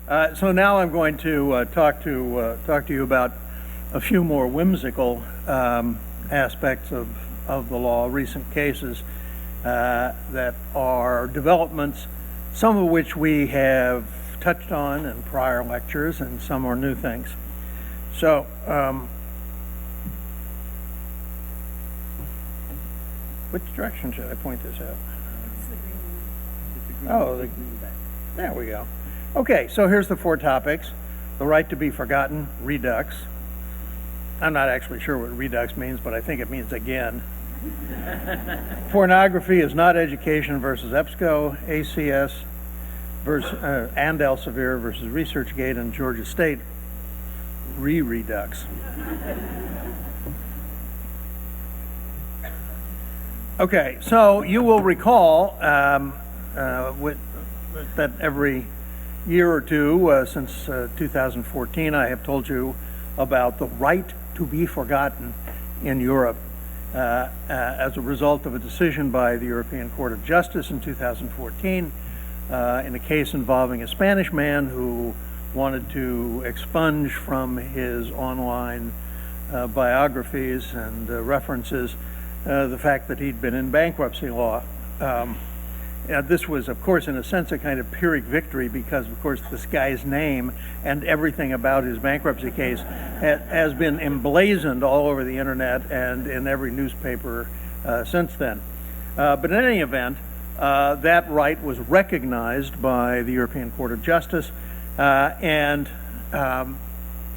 So now I'm going to talk to you about a few more whimsical aspects of the law, recent cases that are developments, some of which we have touched on in prior lectures, and some are new things. So, which direction should I point this at? Oh, there we go. Okay, so here's the four topics. The right to be forgotten, redux. I'm not actually sure what redux means, but I think it means again. Pornography is not education versus EBSCO, ACS versus, and Elsevier versus ResearchGate and Georgia State, Re-redux. Okay, so you will recall that every year or two since 2014, I have told you about the right to be forgotten in Europe as a result of a decision by the European Court of Justice in 2014 in a case involving a Spanish man who wanted to expunge from his online biographies and references the fact that he'd been in bankruptcy law. This was, of course, in a sense, a kind of Pyrrhic victory because, of course, this guy's name and everything about his bankruptcy case has been emblazoned all over the internet and in every newspaper since then. But in any event, that right was recognized by the European Court of Justice, and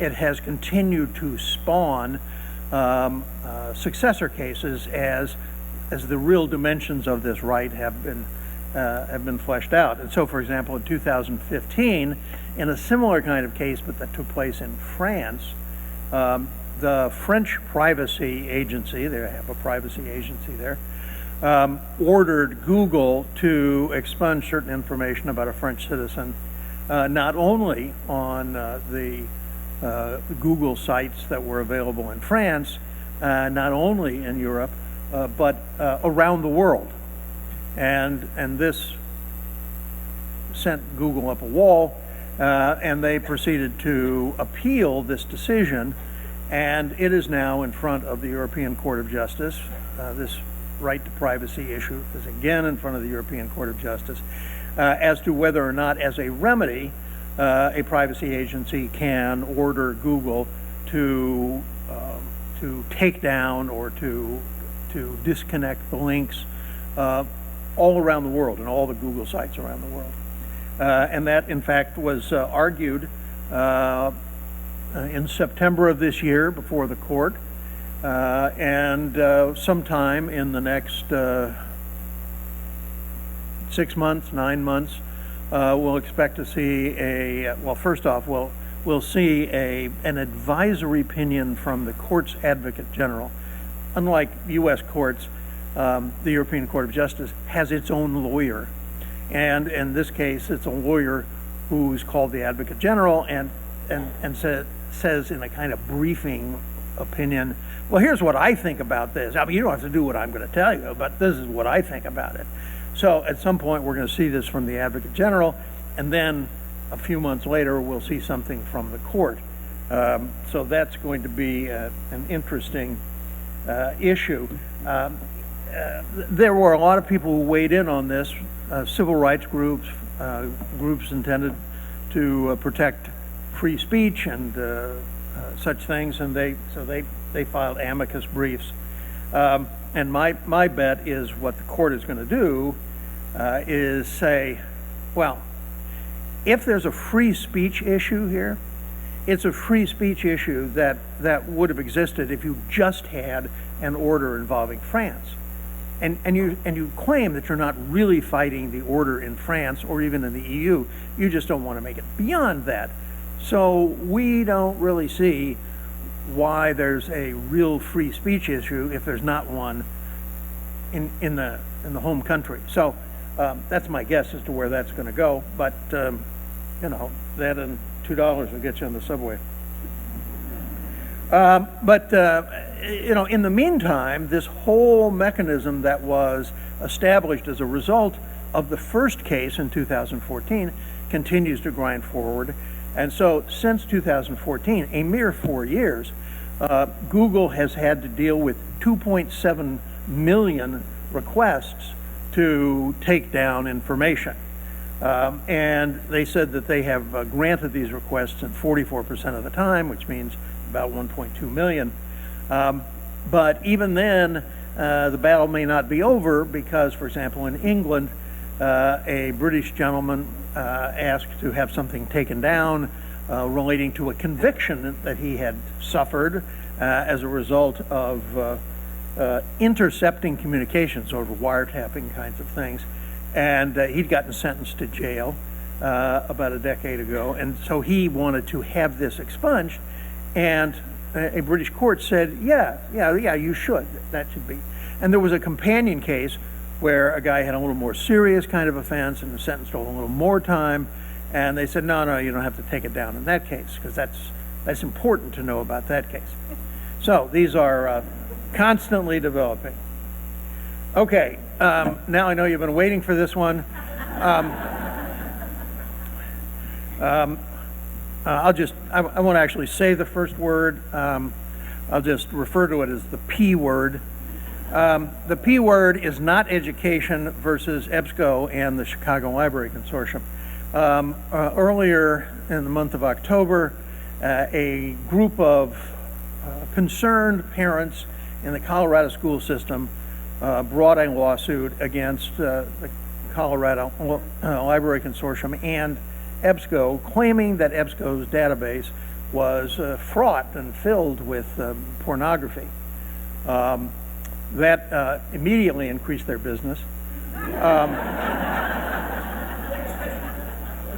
it has continued to spawn successor cases as the real dimensions of this right have been fleshed out. And so, for example, in 2015, in a similar kind of case, but that took place in France, the French privacy agency, they have a privacy agency there, ordered Google to expunge certain information about a French citizen, not only on the Google sites that were available in France, not only in Europe, but around the world. And this sent Google up a wall, and they proceeded to appeal this decision, and it is now in front of the European Court of Justice. This right to privacy issue is again in front of the European Court of Justice as to whether or not, as a remedy, a privacy agency can order Google to take down or to disconnect the links all around the world, and all the Google sites around the world. And that, in fact, was argued in September of this year before the court, and sometime in the next 6 months, 9 months, we'll expect to see well, first off, we'll see an advisory opinion from the court's advocate general. Unlike U.S. courts, the European Court of Justice has its own lawyer, and in this case, it's a lawyer who's called the Advocate General and says in a kind of briefing opinion, well, here's what I think about this. I mean, you don't have to do what I'm going to tell you, but this is what I think about it. So at some point, we're going to see this from the Advocate General, and then a few months later, we'll see something from the court. So that's going to be an interesting issue. There were a lot of people who weighed in on this, civil rights groups, groups intended to protect free speech and such things, and they filed amicus briefs. And my bet is what the court is going to do is say, well, if there's a free speech issue here, it's a free speech issue that would have existed if you just had an order involving France. And you claim that you're not really fighting the order in France or even in the EU. You just don't want to make it beyond that. So we don't really see why there's a real free speech issue if there's not one in the home country. So that's my guess as to where that's going to go. But you know, that and $2 will get you on the subway. You know, in the meantime, this whole mechanism that was established as a result of the first case in 2014 continues to grind forward. And so since 2014, a mere 4 years, Google has had to deal with 2.7 million requests to take down information. And they said that they have granted these requests at 44% of the time, which means about 1.2 million. But even then, the battle may not be over because, for example, in England, a British gentleman asked to have something taken down relating to a conviction that he had suffered as a result of intercepting communications, sort of wiretapping kinds of things. And he'd gotten sentenced to jail about a decade ago. And so he wanted to have this expunged. And a British court said, yeah, you should. That should be. And there was a companion case where a guy had a little more serious kind of offense and was sentenced to a little more time. And they said, no, you don't have to take it down in that case, because that's important to know about that case. So these are constantly developing. Okay, now I know you've been waiting for this one. I won't actually say the first word. I'll just refer to it as the P word. The P word is not education versus EBSCO and the Chicago Library Consortium. Earlier in the month of October, a group of concerned parents in the Colorado school system brought a lawsuit against the Colorado Library Consortium and EBSCO, claiming that EBSCO's database was fraught and filled with pornography. That immediately increased their business.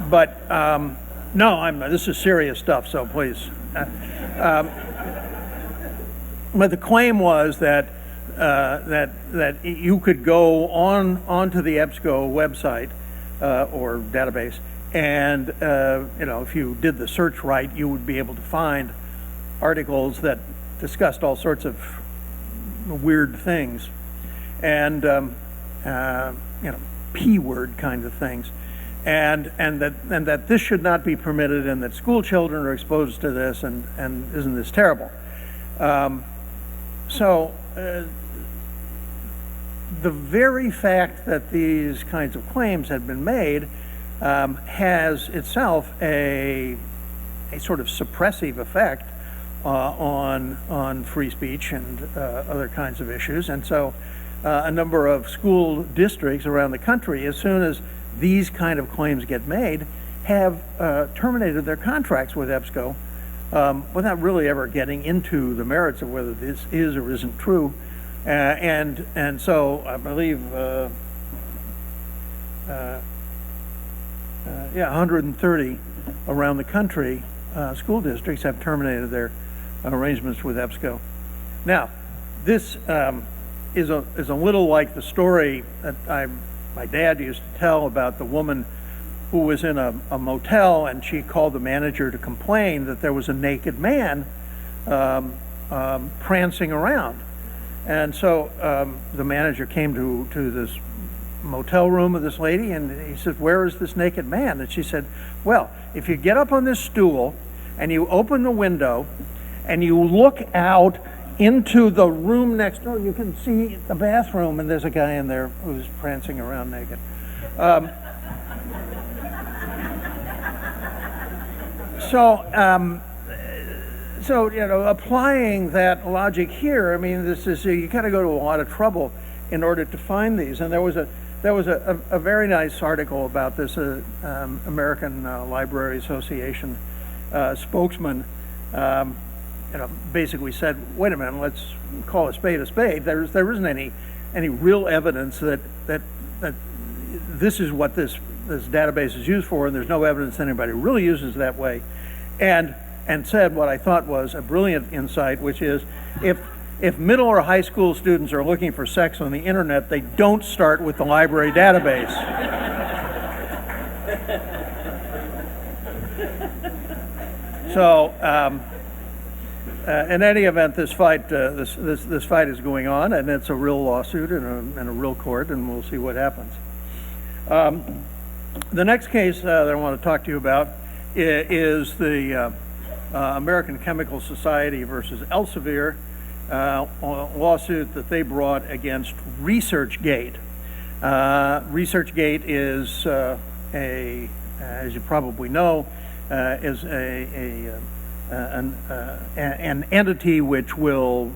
But no, this is serious stuff, so please. But the claim was that that you could go onto the EBSCO website or database, and if you did the search right, you would be able to find articles that discussed all sorts of weird things, and P-word kind of things, and that this should not be permitted, and that school children are exposed to this, and isn't this terrible? So the very fact that these kinds of claims had been made has itself a sort of suppressive effect on free speech and other kinds of issues. And so a number of school districts around the country, as soon as these kind of claims get made, have terminated their contracts with EBSCO without really ever getting into the merits of whether this is or isn't true. And so I believe 130 around the country school districts have terminated their arrangements with EBSCO. Now, this is a little like the story that my dad used to tell about the woman who was in a motel, and she called the manager to complain that there was a naked man prancing around. And so the manager came to this motel room of this lady, and he said, "Where is this naked man?" And she said, "Well, if you get up on this stool and you open the window and you look out into the room next door, you can see the bathroom, and there's a guy in there who's prancing around naked." So applying that logic here, I mean, this is you got to go to a lot of trouble in order to find these. And there was a very nice article about this. American Library Association spokesman, basically said, "Wait a minute, let's call a spade a spade. There isn't any real evidence that this is what this database is used for, and there's no evidence that anybody really uses it that way." And said what I thought was a brilliant insight, which is if middle or high school students are looking for sex on the internet, they don't start with the library database. So in any event, this fight is going on, and it's a real lawsuit in a real court, and we'll see what happens. The next case that I want to talk to you about is the American Chemical Society versus Elsevier lawsuit that they brought against ResearchGate. ResearchGate is as you probably know, is an entity which will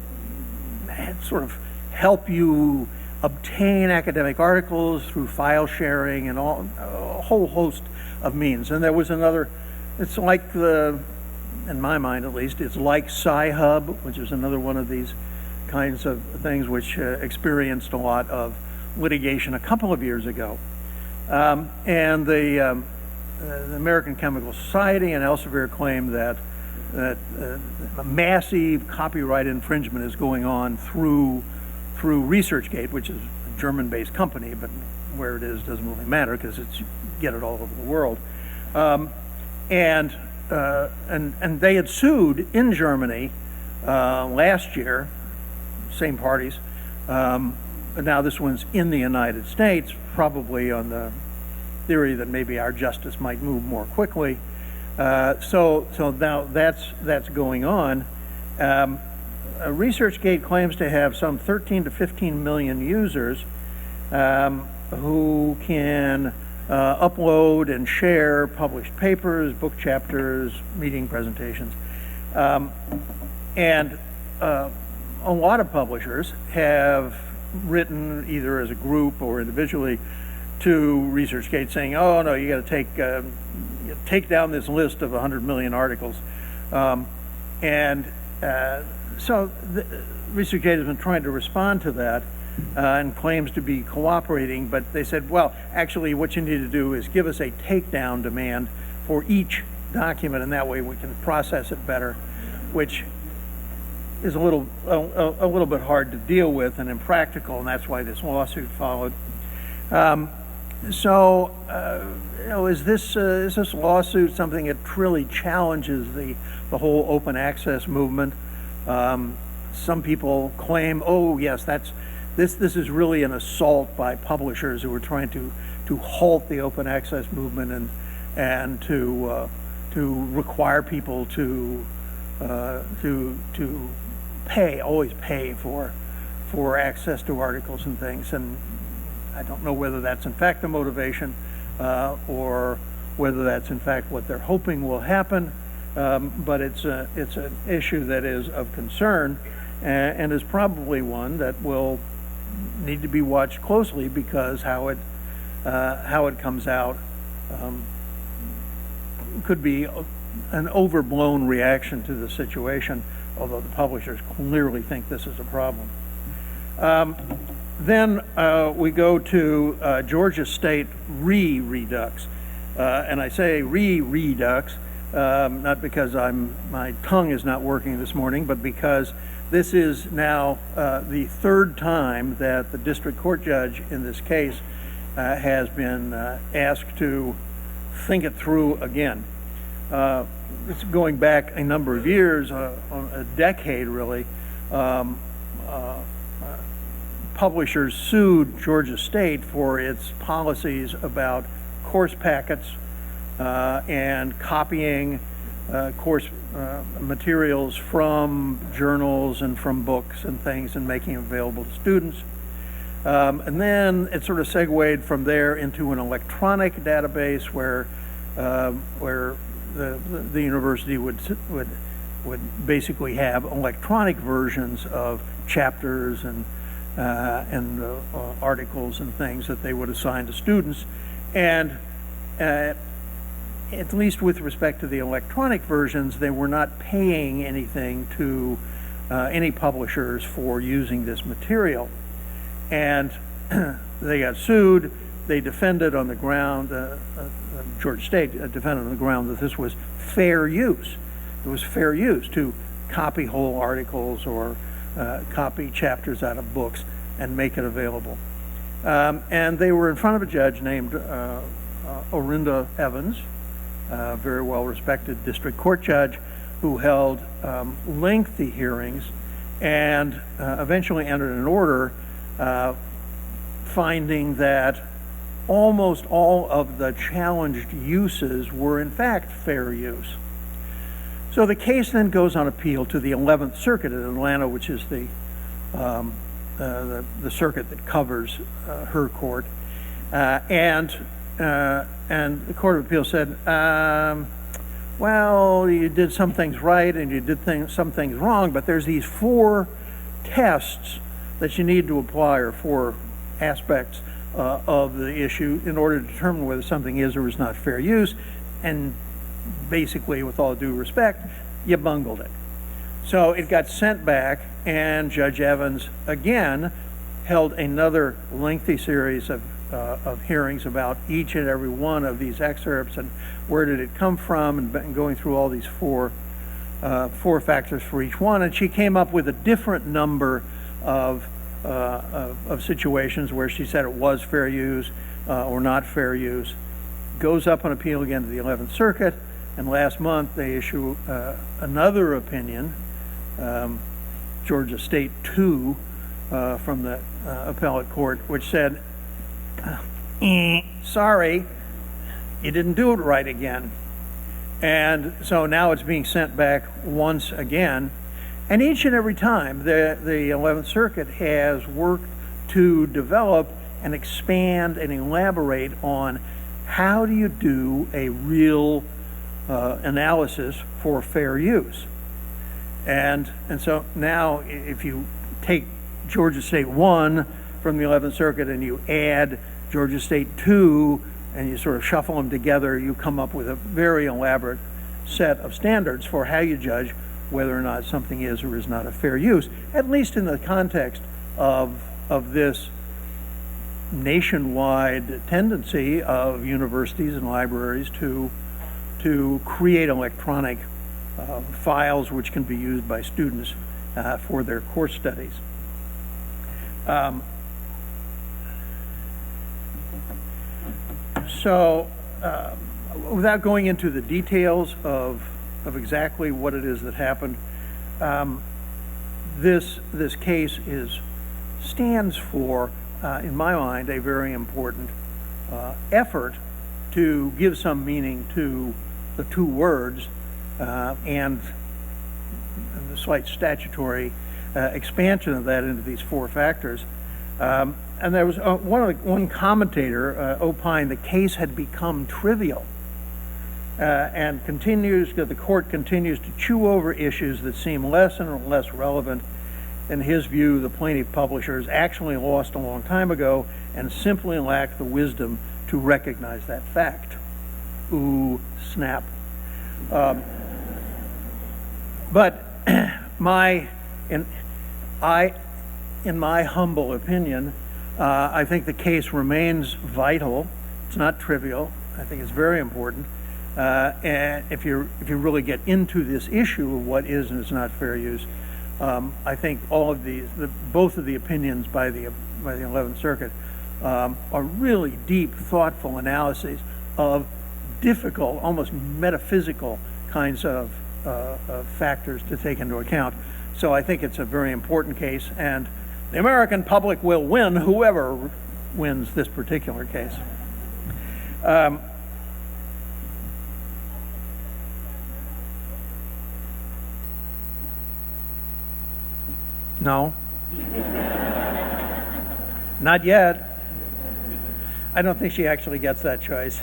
sort of help you obtain academic articles through file sharing and a whole host of means. And there was another, it's like in my mind at least, it's like Sci-Hub, which is another one of these kinds of things which experienced a lot of litigation a couple of years ago. And the American Chemical Society and Elsevier claim that a massive copyright infringement is going on through ResearchGate, which is a German-based company, but where it is doesn't really matter because you get it all over the world. And they had sued in Germany last year, same parties. But now this one's in the United States, probably on the theory that maybe our justice might move more quickly. So now that's going on. ResearchGate claims to have some 13 to 15 million users who can upload and share published papers, book chapters, meeting presentations. And a lot of publishers have written either as a group or individually to ResearchGate saying, oh no, you got to take down this list of 100 million articles. So ResearchGate has been trying to respond to that and claims to be cooperating, but they said, well, actually what you need to do is give us a takedown demand for each document, and that way we can process it better, which is a little bit hard to deal with and impractical, and that's why this lawsuit followed. Is this lawsuit something that really challenges the whole open access movement? Some people claim, oh yes, this is really an assault by publishers who are trying to halt the open access movement and to require people to always pay for access to articles and things. And I don't know whether that's in fact the motivation or whether that's in fact what they're hoping will happen. But it's an issue that is of concern and is probably one that will need to be watched closely, because how it comes out could be an overblown reaction to the situation, although the publishers clearly think this is a problem. Then we go to Georgia State Re-redux. And I say Re-redux not because my tongue is not working this morning, but because this is now the third time that the district court judge in this case has been asked to think it through again. It's going back a number of years, a decade really. Publishers sued Georgia State for its policies about course packets and copying course materials from journals and from books and things and making them available to students. And then it sort of segued from there into an electronic database where the university would basically have electronic versions of chapters and articles and things that they would assign to students. And at least with respect to the electronic versions, they were not paying anything to any publishers for using this material. And they got sued. They defended on the ground, Georgia State defended on the ground that this was fair use. It was fair use to copy whole articles or copy chapters out of books and make it available. And they were in front of a judge named Orinda Evans, a very well-respected district court judge who held lengthy hearings and eventually entered an order finding that almost all of the challenged uses were in fact fair use. So the case then goes on appeal to the 11th Circuit in Atlanta, which is the circuit that covers her court, and the Court of Appeal said, well, you did some things right and you did some things wrong, but there's these 4 tests that you need to apply, or 4 aspects of the issue in order to determine whether something is or is not fair use, and basically, with all due respect, you bungled it. So it got sent back, and Judge Evans again held another lengthy series of hearings about each and every one of these excerpts and where did it come from, and going through all these 4 factors for each one. And she came up with a different number of situations where she said it was fair use or not fair use. Goes up on appeal again to the 11th Circuit, and last month they issue another opinion, Georgia State 2, from the appellate court, which said, sorry, you didn't do it right again. And so now it's being sent back once again. And each and every time, the 11th Circuit has worked to develop and expand and elaborate on how do you do a real analysis for fair use. And so now if you take Georgia State 1 from the 11th Circuit and you add Georgia State 2 and you sort of shuffle them together, you come up with a very elaborate set of standards for how you judge whether or not something is or is not a fair use, at least in the context of this nationwide tendency of universities and libraries to create electronic files which can be used by students for their course studies. So without going into the details of exactly what it is that happened, this case stands for, in my mind, a very important effort to give some meaning to the 2 words and the slight statutory expansion of that into these 4 factors. And there was one commentator opined the case had become trivial, and the court continues to chew over issues that seem less and less relevant. In his view, the plaintiff publishers actually lost a long time ago and simply lack the wisdom to recognize that fact. Ooh, snap. But in my humble opinion, I think the case remains vital. It's not trivial. I think it's very important. And if you really get into this issue of what is and is not fair use, I think all of both of the opinions by the 11th Circuit are really deep, thoughtful analyses of difficult, almost metaphysical kinds of factors to take into account. So I think it's a very important case, and the American public will win, whoever wins this particular case. No. Not yet. I don't think she actually gets that choice.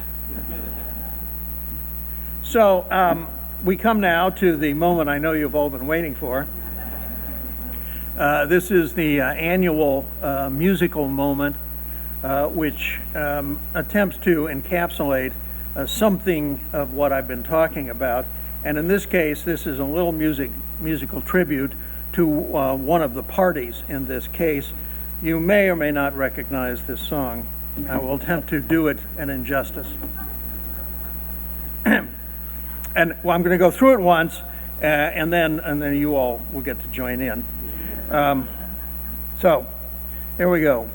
So we come now to the moment I know you've all been waiting for. This is the annual musical moment, which attempts to encapsulate something of what I've been talking about. And in this case, this is a little musical tribute to one of the parties in this case. You may or may not recognize this song. I will attempt to do it an injustice. And well, I'm going to go through it once, and then you all will get to join in. So, here we go.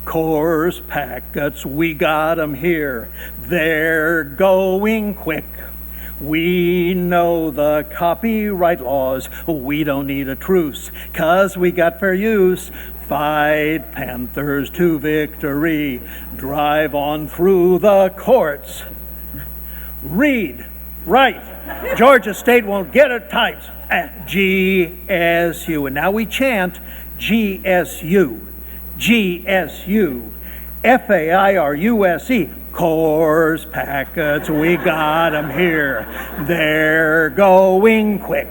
Course packets, we got 'em here. They're going quick. We know the copyright laws. We don't need a truce, 'cause we got fair use. Fight Panthers to victory. Drive on through the courts. Read, write. Georgia State won't get it. Types GSU. And now we chant GSU. GSU. FAIRUSE. Course packets, we got 'em here. They're going quick.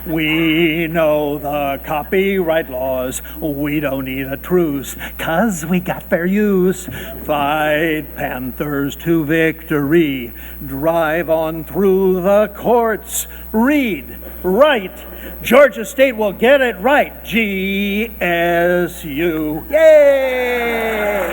We know the copyright laws. We don't need a truce, 'cause we got fair use. Fight Panthers to victory. Drive on through the courts. Read, write. Georgia State will get it right. GSU. Yay!